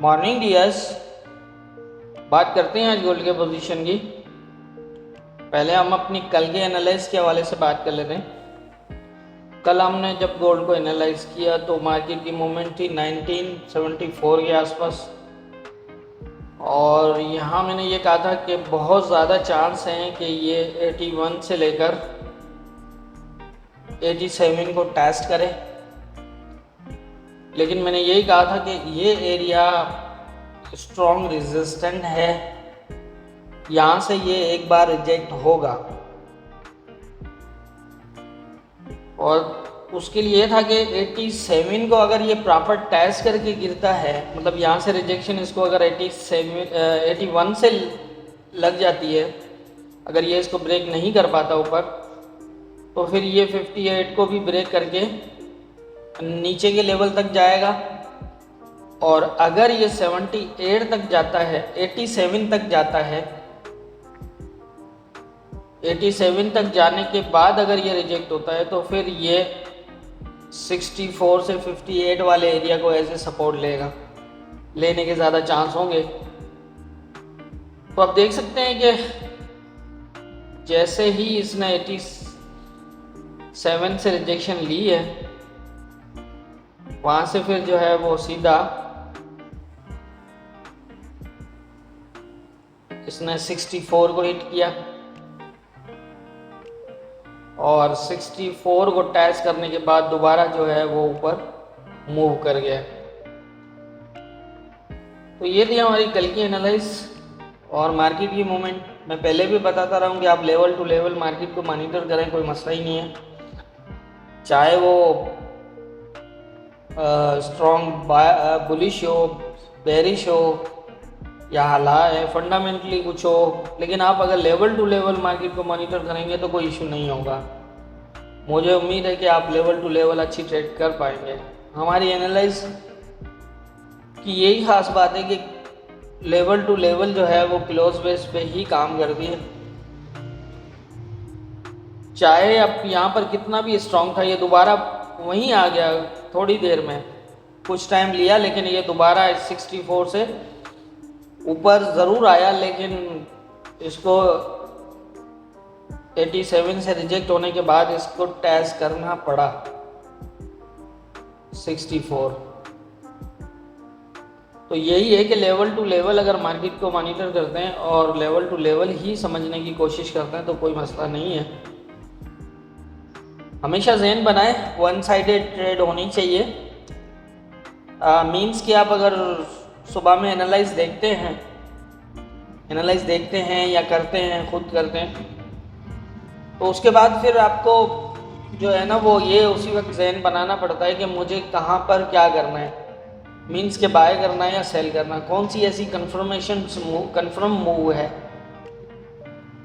Morning dears, बात करते हैं आज गोल्ड के पोजीशन की। पहले हम अपनी कल के एनालाइज के हवाले से बात कर लेते हैं। कल हमने जब गोल्ड को एनालाइज किया तो मार्केट की मूवमेंट थी 1974 के आसपास, और यहाँ मैंने ये कहा था कि बहुत ज़्यादा चांस हैं कि ये 81 से लेकर 87 को टेस्ट करे। लेकिन मैंने यही कहा था कि ये एरिया स्ट्रॉन्ग रेजिस्टेंट है, यहाँ से ये एक बार रिजेक्ट होगा। और उसके लिए था कि 87 को अगर ये प्रॉपर टेस्ट करके गिरता है, मतलब यहाँ से रिजेक्शन इसको अगर 81 से लग जाती है, अगर ये इसको ब्रेक नहीं कर पाता ऊपर, तो फिर ये 58 को भी ब्रेक करके नीचे के लेवल तक जाएगा। और अगर ये 78 तक जाता है, 87 तक जाता है, 87 तक जाने के बाद अगर ये रिजेक्ट होता है तो फिर ये 64 से 58 वाले एरिया को एज ए सपोर्ट लेने के ज़्यादा चांस होंगे। तो आप देख सकते हैं कि जैसे ही इसने 87 से रिजेक्शन ली है, वहाँ से फिर जो है वो सीधा इसने 64 को हिट किया और 64 को टच करने के बाद दोबारा जो है वो ऊपर मूव कर गया। तो ये थी हमारी कल की एनालाइज और मार्केट की मूवमेंट। मैं पहले भी बताता रहा हूँ कि आप लेवल टू लेवल मार्केट को मॉनिटर करें, कोई मसला ही नहीं है। चाहे वो स्ट्रॉन्ग बुलिश हो, बेरिश हो या है फंडामेंटली कुछ हो, लेकिन आप अगर लेवल टू लेवल मार्केट को मॉनिटर करेंगे तो कोई इशू नहीं होगा। मुझे उम्मीद है कि आप लेवल टू लेवल अच्छी ट्रेड कर पाएंगे। हमारी एनालाइज की यही खास बात है कि लेवल टू लेवल जो है वो क्लोज बेस पे ही काम करती है। चाहे अब यहाँ पर कितना भी स्ट्रॉन्ग था, ये दोबारा वहीं आ गया थोड़ी देर में, कुछ टाइम लिया लेकिन ये दोबारा 64 से ऊपर ज़रूर आया, लेकिन इसको 87 से रिजेक्ट होने के बाद इसको टैच करना पड़ा 64। तो यही है कि लेवल टू लेवल अगर मार्केट को मॉनिटर करते हैं और लेवल टू लेवल ही समझने की कोशिश करते हैं तो कोई मसला नहीं है। हमेशा ज़हन बनाए वन साइडेड ट्रेड होनी चाहिए। मीन्स कि आप अगर सुबह में एनालाइज देखते हैं या करते हैं, खुद करते हैं, तो उसके बाद फिर आपको जो है ना वो ये उसी वक्त ज़हन बनाना पड़ता है कि मुझे कहाँ पर क्या करना है। मीन्स के बाय करना है या सेल करना, कौन सी ऐसी कन्फर्म मूव है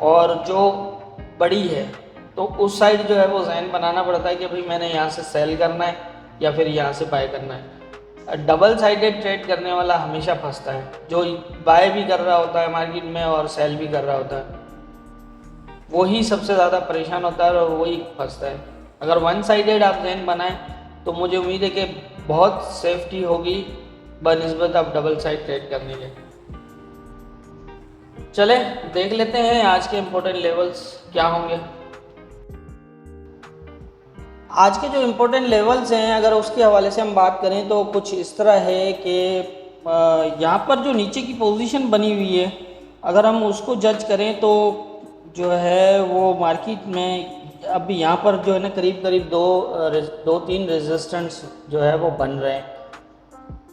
और जो बड़ी है, तो उस साइड जो है वो ज़हन बनाना पड़ता है कि भाई मैंने यहाँ से सेल करना है या फिर यहाँ से बाय करना है। डबल साइडेड ट्रेड करने वाला हमेशा फंसता है, जो बाय भी कर रहा होता है मार्केट में और सेल भी कर रहा होता है, वही सबसे ज़्यादा परेशान होता है और वही फंसता है। अगर वन साइडेड आप ज़हन बनाएं तो मुझे उम्मीद है कि बहुत सेफ्टी होगी बनिस्बत आप डबल साइड ट्रेड करने के। चले देख लेते हैं आज के इम्पोर्टेंट लेवल्स क्या होंगे। आज के जो इम्पोर्टेंट लेवल्स हैं, अगर उसके हवाले से हम बात करें तो कुछ इस तरह है कि यहाँ पर जो नीचे की पोजीशन बनी हुई है, अगर हम उसको जज करें तो जो है वो मार्केट में अब यहाँ पर जो है ना करीब करीब दो तीन रेजिस्टेंस जो है वो बन रहे हैं।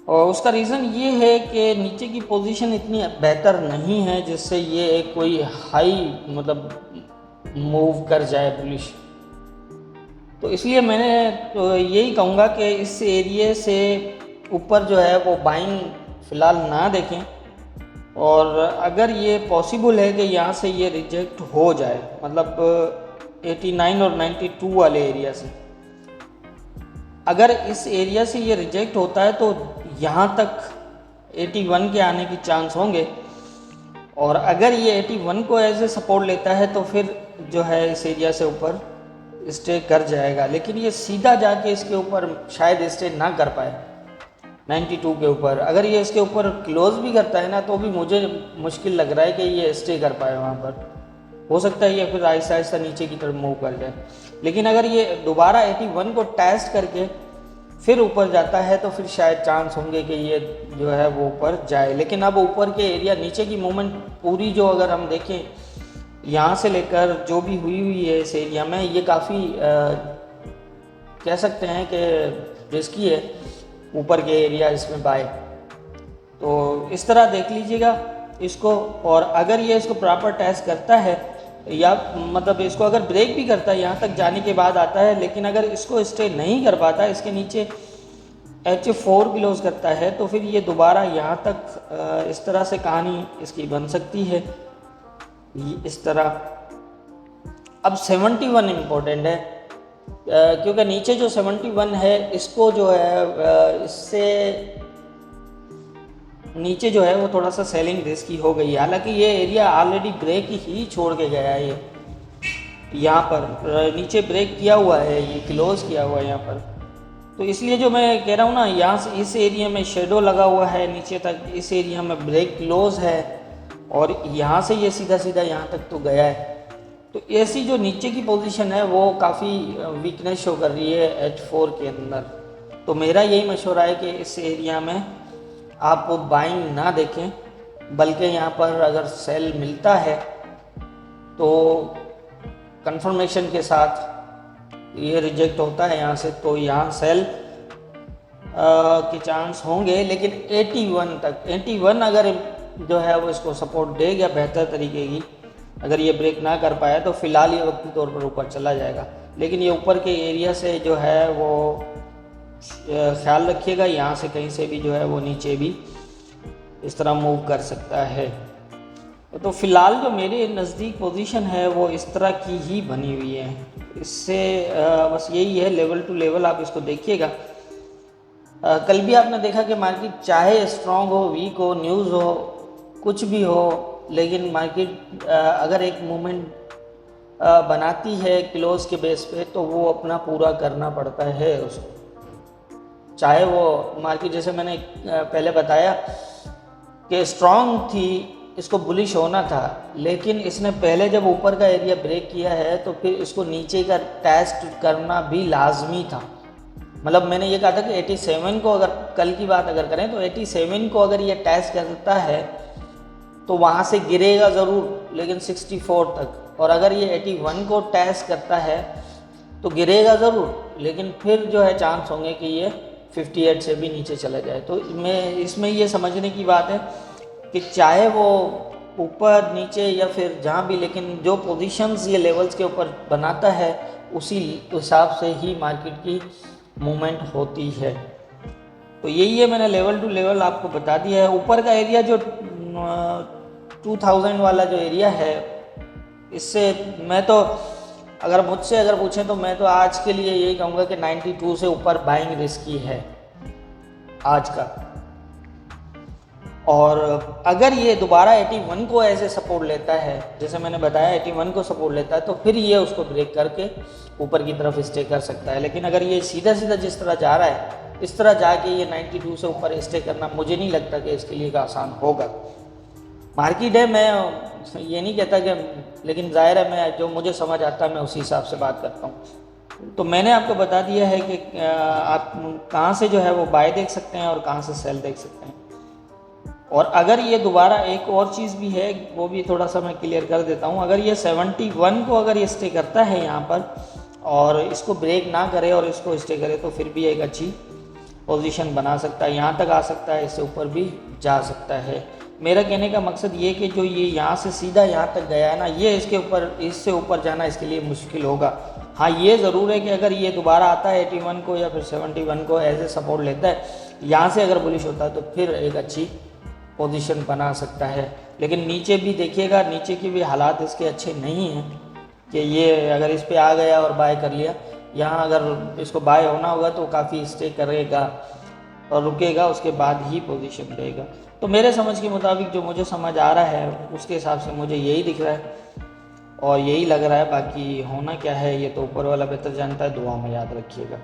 और उसका रीज़न ये है कि नीचे की पोजीशन इतनी बेहतर नहीं है जिससे ये एक कोई हाई मतलब मूव कर जाए बुलिश। तो इसलिए मैंने तो यही कहूँगा कि इस एरिया से ऊपर जो है वो बाइंग फ़िलहाल ना देखें, और अगर ये पॉसिबल है कि यहाँ से ये रिजेक्ट हो जाए, मतलब 89 और 92 वाले एरिया से, अगर इस एरिया से ये रिजेक्ट होता है तो यहाँ तक 81 के आने की चांस होंगे, और अगर ये 81 को एज ए सपोर्ट लेता है तो फिर जो है इस एरिया से ऊपर स्टे कर जाएगा। लेकिन ये सीधा जाके इसके ऊपर शायद स्टे ना कर पाए, 92 के ऊपर। अगर ये इसके ऊपर क्लोज भी करता है ना तो भी मुझे मुश्किल लग रहा है कि ये स्टे कर पाए वहाँ पर। हो सकता है ये फिर आहिस्ता आहिस्ता नीचे की तरफ मूव कर जाए। लेकिन अगर ये दोबारा 81 को टेस्ट करके फिर ऊपर जाता है तो फिर शायद चांस होंगे कि ये जो है वो ऊपर जाए। लेकिन अब ऊपर के एरिया नीचे की मूवमेंट पूरी जो अगर हम देखें यहाँ से लेकर जो भी हुई है इस एरिया में, ये काफ़ी कह सकते हैं कि रिस्की है ऊपर के एरिया इसमें बाय। तो इस तरह देख लीजिएगा इसको। और अगर ये इसको प्रॉपर टेस्ट करता है या मतलब इसको अगर ब्रेक भी करता है यहाँ तक जाने के बाद आता है, लेकिन अगर इसको स्टे नहीं कर पाता, इसके नीचे H4 क्लोज करता है, तो फिर ये दोबारा यहाँ तक इस तरह से कहानी इसकी बन सकती है इस तरह। अब 71 इम्पोर्टेंट है क्योंकि नीचे जो 71 है इसको जो है इससे नीचे जो है वो थोड़ा सा सेलिंग रिस्की हो गई है। हालांकि ये एरिया ऑलरेडी ब्रेक ही छोड़ के गया है, ये यहाँ पर नीचे ब्रेक किया हुआ है, ये क्लोज किया हुआ है यहाँ पर। तो इसलिए जो मैं कह रहा हूँ ना, यहाँ से इस एरिया में शेडो लगा हुआ है नीचे तक, इस एरिया में ब्रेक क्लोज है और यहाँ से ये सीधा सीधा यहाँ तक तो गया है। तो ऐसी जो नीचे की पोजीशन है वो काफ़ी वीकनेस शो कर रही है H4 के अंदर। तो मेरा यही मशवरा है कि इस एरिया में आप बाइंग ना देखें, बल्कि यहाँ पर अगर सेल मिलता है तो कंफर्मेशन के साथ, ये रिजेक्ट होता है यहाँ से तो यहाँ सेल के चांस होंगे। लेकिन 81 तक, 81 अगर जो है वो इसको सपोर्ट देगा बेहतर तरीके की, अगर ये ब्रेक ना कर पाया तो फ़िलहाल ये वक्ती तौर पर ऊपर चला जाएगा। लेकिन ये ऊपर के एरिया से जो है वो ख्याल रखिएगा, यहाँ से कहीं से भी जो है वो नीचे भी इस तरह मूव कर सकता है। तो फ़िलहाल जो मेरे नज़दीक पोजीशन है वो इस तरह की ही बनी हुई है। इससे बस यही है, लेवल टू लेवल आप इसको देखिएगा। कल भी आपने देखा कि मार्केट चाहे स्ट्रॉन्ग हो, वीक हो, न्यूज़ हो, कुछ भी हो, लेकिन मार्केट अगर एक मूवमेंट बनाती है क्लोज के बेस पे तो वो अपना पूरा करना पड़ता है उसको। चाहे वो मार्केट, जैसे मैंने पहले बताया कि स्ट्रॉन्ग थी, इसको बुलिश होना था, लेकिन इसने पहले जब ऊपर का एरिया ब्रेक किया है तो फिर इसको नीचे का टेस्ट करना भी लाजमी था। मतलब मैंने ये कहा था कि 87 को, अगर कल की बात अगर करें तो 87 को अगर ये टेस्ट करता है तो वहाँ से गिरेगा ज़रूर, लेकिन 64 तक। और अगर ये 81 को टेस्ट करता है तो गिरेगा ज़रूर, लेकिन फिर जो है चांस होंगे कि ये 58 से भी नीचे चला जाए। तो इसमें ये समझने की बात है कि चाहे वो ऊपर नीचे या फिर जहाँ भी, लेकिन जो पोजीशंस ये लेवल्स के ऊपर बनाता है उसी हिसाब से ही मार्केट की मूवमेंट होती है। तो यही है, मैंने लेवल टू लेवल आपको बता दिया है। ऊपर का एरिया जो 2000 वाला जो एरिया है, इससे मैं तो अगर मुझसे अगर पूछें तो मैं तो आज के लिए यही कहूँगा कि 92 से ऊपर बाइंग रिस्की है आज का। और अगर ये दोबारा 81 को ऐसे सपोर्ट लेता है, जैसे मैंने बताया 81 को सपोर्ट लेता है, तो फिर ये उसको ब्रेक करके ऊपर की तरफ स्टे कर सकता है। लेकिन अगर ये सीधा सीधा जिस तरह जा रहा है, इस तरह जाके ये 92 से ऊपर स्टे करना मुझे नहीं लगता कि इसके लिए आसान होगा। मार्केट है, मैं ये नहीं कहता कि, लेकिन जाहिर है मैं जो मुझे समझ आता है मैं उसी हिसाब से बात करता हूँ। तो मैंने आपको बता दिया है कि आप कहाँ से जो है वो बाय देख सकते हैं और कहाँ से सेल देख सकते हैं। और अगर ये दोबारा एक और चीज़ भी है, वो भी थोड़ा सा मैं क्लियर कर देता हूँ। अगर ये 71 को अगर ये स्टे करता है यहाँ पर और इसको ब्रेक ना करे और इसको स्टे करे तो फिर भी एक अच्छी पोजीशन बना सकता है, यहाँ तक आ सकता है, इससे ऊपर भी जा सकता है। मेरा कहने का मकसद ये कि जो ये यहाँ से सीधा यहाँ तक गया है ना, ये इसके ऊपर, इससे ऊपर जाना इसके लिए मुश्किल होगा। हाँ, ये ज़रूर है कि अगर ये दोबारा आता है 81 को या फिर 71 को एज ए सपोर्ट लेता है, यहाँ से अगर बुलिश होता है तो फिर एक अच्छी पोजीशन बना सकता है। लेकिन नीचे भी देखिएगा, नीचे की भी हालात इसके अच्छे नहीं हैं कि ये अगर इस पे आ गया और बाय कर लिया, यहाँ अगर इसको बाय होना होगा तो काफ़ी स्टे करेगा और रुकेगा, उसके बाद ही पोजीशन देगा। तो मेरे समझ के मुताबिक जो मुझे समझ आ रहा है उसके हिसाब से मुझे यही दिख रहा है और यही लग रहा है। बाकी होना क्या है ये तो ऊपर वाला बेहतर जानता है। दुआ में याद रखिएगा।